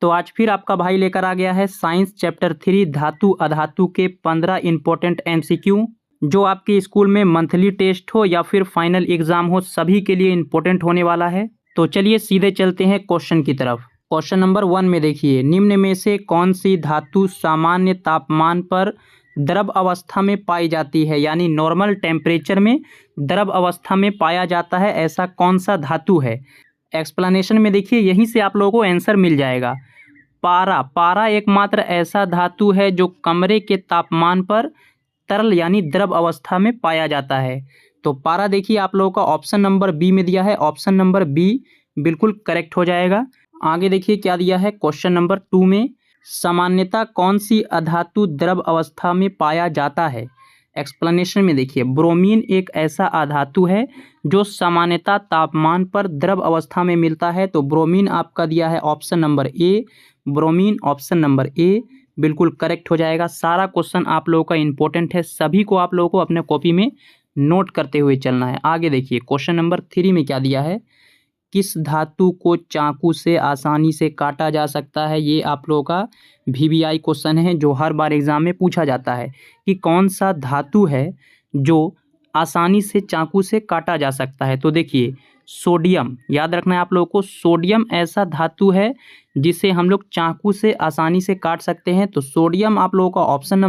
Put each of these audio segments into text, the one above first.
तो आज फिर आपका भाई लेकर आ गया है साइंस चैप्टर 3 धातु अधातु के 15 इंपॉर्टेंट एमसीक्यू, जो आपके स्कूल में मंथली टेस्ट हो या फिर फाइनल एग्जाम हो, सभी के लिए इंपॉर्टेंट होने वाला है। तो चलिए सीधे चलते हैं क्वेश्चन की तरफ। क्वेश्चन नंबर 1 में देखिए, निम्न में से कौन सी धातु सामान्य तापमान पर द्रव अवस्था में पाई जाती है, यानी नॉर्मल टेम्परेचर में द्रव अवस्था में पाया जाता है, ऐसा कौन सा धातु है। एक्सप्लेनेशन में देखिए, यहीं से आप लोगों को आंसर मिल जाएगा। पारा एकमात्र ऐसा धातु है जो कमरे के तापमान पर तरल यानी द्रव अवस्था में पाया जाता है। तो पारा देखिए आप लोगों का ऑप्शन नंबर बी में दिया है, ऑप्शन नंबर बी बिल्कुल करेक्ट हो जाएगा। आगे देखिए क्या दिया है क्वेश्चन नंबर 2 में, सामान्यतः कौन सी अधातु द्रव अवस्था में पाया जाता है। एक्सप्लेनेशन में देखिए, ब्रोमीन एक ऐसा अधातु है जो सामान्यतः तापमान पर द्रव अवस्था में मिलता है। तो ब्रोमीन आपका दिया है option number A, bromine option number A बिल्कुल करेक्ट हो जाएगा। सारा क्वेश्चन आप लोगों का इंपॉर्टेंट है, सभी को आप लोगों को अपने कॉपी में नोट करते हुए चलना है। आगे देखिए क्वेश्चन नंबर 3 में क्या दिया है, किस धातु को चाकू से आसानी से काटा जा सकता है। ये आप लोगों का वीवीआई क्वेश्चन है जो हर बार एग्जाम में पूछा जाता है कि कौन सा धातु है जो आसानी से चाकू से काटा जा सकता है। तो देखिए सोडियम, याद रखना है आप लोगों को, सोडियम ऐसा धातु है जिसे हम लोग चाकू से आसानी से काट सकते हैं। तो सोडियम आप लोगों का ऑप्शन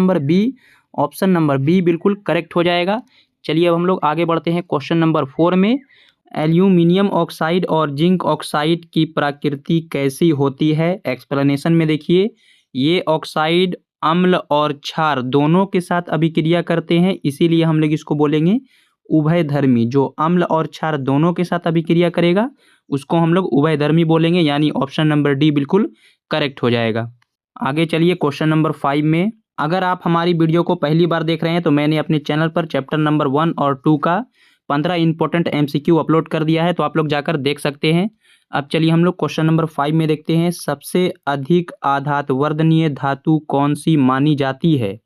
नंबर बी बिल्कुल करेक्ट हो जाएगा। चलिए अब हम लोग आगे बढ़ते हैं क्वेश्चन नंबर 4 में, एल्यूमिनियम ऑक्साइड और जिंक ऑक्साइड की प्रकृति कैसी होती है। एक्सप्लेनेशन में देखिए, ये ऑक्साइड अम्ल और क्षार दोनों के साथ अभिक्रिया करते हैं, इसीलिए हम लोग इसको बोलेंगे उभयधर्मी। जो अम्ल और क्षार दोनों के साथ अभिक्रिया करेगा उसको हम लोग उभयधर्मी बोलेंगे, यानी ऑप्शन नंबर डी बिल्कुल करेक्ट हो जाएगा। आगे चलिए क्वेश्चन नंबर 5 में, अगर आप हमारी वीडियो को पहली बार देख रहे हैं तो मैंने अपने चैनल पर चैप्टर नंबर 1 और 2 का 15 इंपॉर्टेंट एमसीक्यू अपलोड कर दिया है, तो आप लोग जाकर देख सकते हैं। अब चलिए हम लोग क्वेश्चन नंबर 5 में देखते हैं, सबसे अधिक आघातवर्धनीय धातु कौन सी मानी जाती है।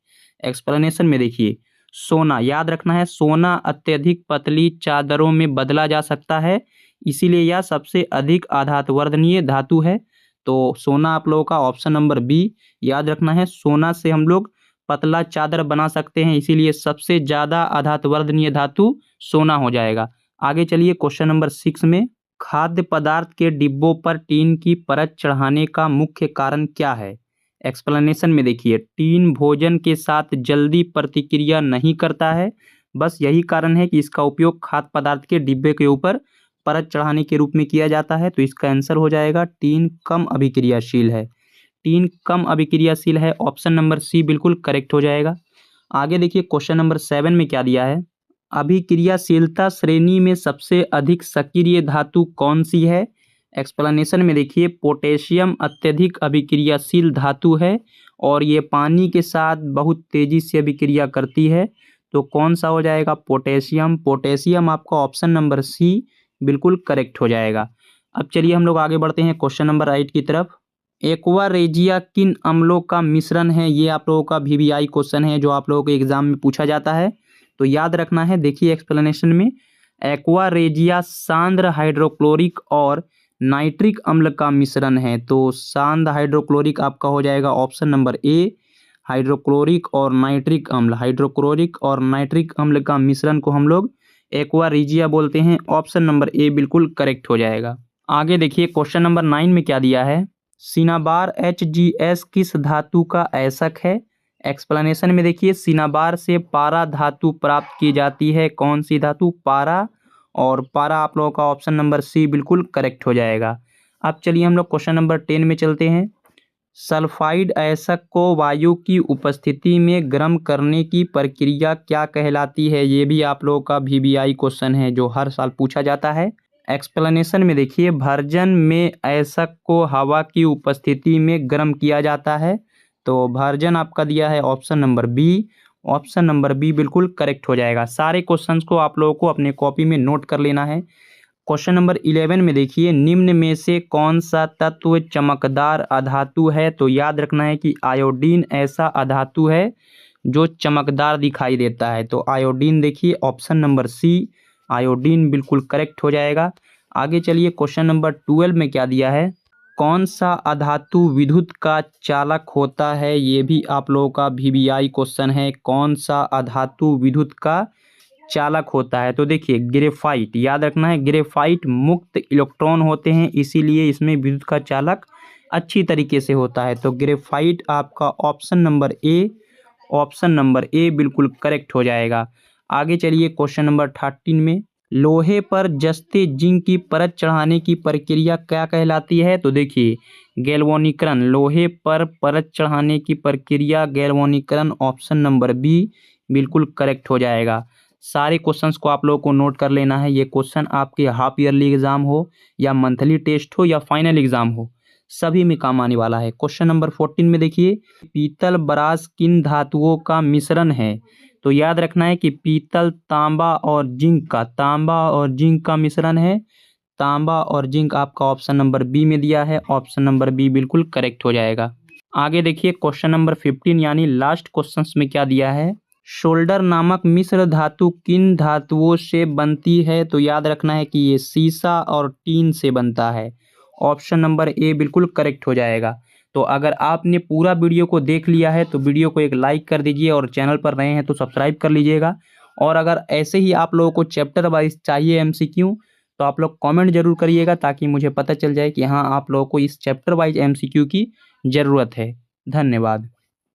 एक्सप्लेनेशन में देखिए, सोना, याद रखना है, सोना अत्यधिक पतली चादरों में बदला जा सकता है, इसीलिए यह सबसे अधिक आघातवर्धनीय धातु है। तो सोना आप लोगों का ऑप्शन नंबर बी, याद रखना है, सोना से हम लोग पतला चादर बना सकते हैं, इसीलिए सबसे ज़्यादा आघातवर्धनीय धातु सोना हो जाएगा। आगे चलिए क्वेश्चन नंबर 6 में, खाद्य पदार्थ के डिब्बों पर टीन की परत चढ़ाने का मुख्य कारण क्या है। एक्सप्लेनेशन में देखिए, टीन भोजन के साथ जल्दी प्रतिक्रिया नहीं करता है, बस यही कारण है कि इसका उपयोग खाद्य पदार्थ के डिब्बे के ऊपर परत चढ़ाने के रूप में किया जाता है। तो इसका आंसर हो जाएगा टीन कम अभिक्रियाशील है, टीन कम अभिक्रियाशील है, ऑप्शन नंबर सी बिल्कुल करेक्ट हो जाएगा। आगे देखिए क्वेश्चन नंबर 7 में क्या दिया है, अभिक्रियाशीलता श्रेणी में सबसे अधिक सक्रिय धातु कौन सी है। एक्सप्लेनेशन में देखिए, पोटेशियम अत्यधिक अभिक्रियाशील धातु है और ये पानी के साथ बहुत तेजी से अभिक्रिया करती है। तो कौन सा हो जाएगा, पोटेशियम। पोटेशियम आपका ऑप्शन नंबर सी बिल्कुल करेक्ट हो जाएगा। अब चलिए हम लोग आगे बढ़ते हैं क्वेश्चन नंबर 8 की तरफ, एक्वा रेजिया किन अम्लों का मिश्रण है। ये आप लोगों का वीवीआई क्वेश्चन है जो आप लोगों के एग्जाम में पूछा जाता है, तो याद रखना है। देखिए एक्सप्लेनेशन में, एक्वा रेजिया सांद्र हाइड्रोक्लोरिक और नाइट्रिक अम्ल का मिश्रण है। तो सांद्र हाइड्रोक्लोरिक आपका हो जाएगा ऑप्शन नंबर ए, हाइड्रोक्लोरिक और नाइट्रिक अम्ल, हाइड्रोक्लोरिक और नाइट्रिक अम्ल का मिश्रण को हम लोग एक्वा रेजिया बोलते हैं, ऑप्शन नंबर ए बिल्कुल करेक्ट हो जाएगा। आगे देखिए क्वेश्चन नंबर 9 में क्या दिया है, सिनाबार HgS किस धातु का ऐसक है। एक्सप्लेनेशन में देखिए, सिनाबार से पारा धातु प्राप्त की जाती है, कौन सी धातु, पारा, और पारा आप लोगों का ऑप्शन नंबर सी बिल्कुल करेक्ट हो जाएगा। अब चलिए हम लोग क्वेश्चन नंबर 10 में चलते हैं, सल्फाइड ऐसक को वायु की उपस्थिति में गर्म करने की प्रक्रिया क्या कहलाती है। ये भी आप लोगों का वीवीआई क्वेश्चन है जो हर साल पूछा जाता है। एक्सप्लेनेशन में देखिए, भर्जन में ऐसक को हवा की उपस्थिति में गर्म किया जाता है। तो भर्जन आपका दिया है option number B, option number B बिल्कुल करेक्ट हो जाएगा। सारे क्वेश्चंस को आप लोगों को अपने कॉपी में नोट कर लेना है। क्वेश्चन नंबर 11 में देखिए, निम्न में से कौन सा तत्व चमकदार अधातु है। तो याद रखना है कि आयोडीन ऐसा अधातु है जो चमकदार दिखाई देता है। तो आयोडीन देखिए ऑप्शन नंबर सी, आयोडीन बिल्कुल करेक्ट हो जाएगा। आगे चलिए क्वेश्चन नंबर 12 में क्या दिया है, कौन सा अधातु विद्युत का चालक होता है? ये भी आप लोगों का VBI क्वेश्चन है। कौन सा अधातु विद्युत का चालक होता है? तो देखिए ग्रेफाइट, याद रखना है, ग्रेफाइट मुक्त इलेक्ट्रॉन होते हैं, इसीलिए इसमें विद्युत का चालक अच्छी तरीके से होता है। तो ग्रेफाइट आपका ऑप्शन नंबर ए बिल्कुल करेक्ट हो जाएगा। आगे चलिए क्वेश्चन नंबर 13 में, लोहे पर जस्ते जिंक की परत चढ़ाने की प्रक्रिया क्या कहलाती है? तो देखिए गैल्वेनीकरण, लोहे पर परत चढ़ाने की प्रक्रिया गैल्वेनीकरण, ऑप्शन नंबर बी बिल्कुल करेक्ट हो जाएगा। सारे क्वेश्चंस को आप लोगों को नोट कर लेना है। ये क्वेश्चन आपके हाफ ईयरली एग्जाम हो या मंथली टेस्ट हो या फाइनल एग्जाम हो, सभी में काम आने वाला है। क्वेश्चन नंबर 14 में देखिए, पीतल ब्रास किन धातुओं का मिश्रण है? तो याद रखना है कि पीतल तांबा और जिंक का मिश्रण है। तांबा और जिंक आपका ऑप्शन नंबर बी में दिया है, ऑप्शन नंबर बी बिल्कुल करेक्ट हो जाएगा। आगे देखिए क्वेश्चन नंबर 15 यानी लास्ट क्वेश्चंस में क्या दिया है, शोल्डर नामक मिश्र धातु किन धातुओं से बनती है? तो याद रखना है कि ये सीसा और टीन से बनता है, ऑप्शन नंबर ए बिल्कुल करेक्ट हो जाएगा। तो अगर आपने पूरा वीडियो को देख लिया है तो वीडियो को एक लाइक कर दीजिए और चैनल पर नए हैं तो सब्सक्राइब कर लीजिएगा। और अगर ऐसे ही आप लोगों को चैप्टर वाइज चाहिए MCQ तो आप लोग कमेंट जरूर करिएगा, ताकि मुझे पता चल जाए कि हाँ आप लोगों को इस चैप्टर वाइज MCQ की ज़रूरत है। धन्यवाद।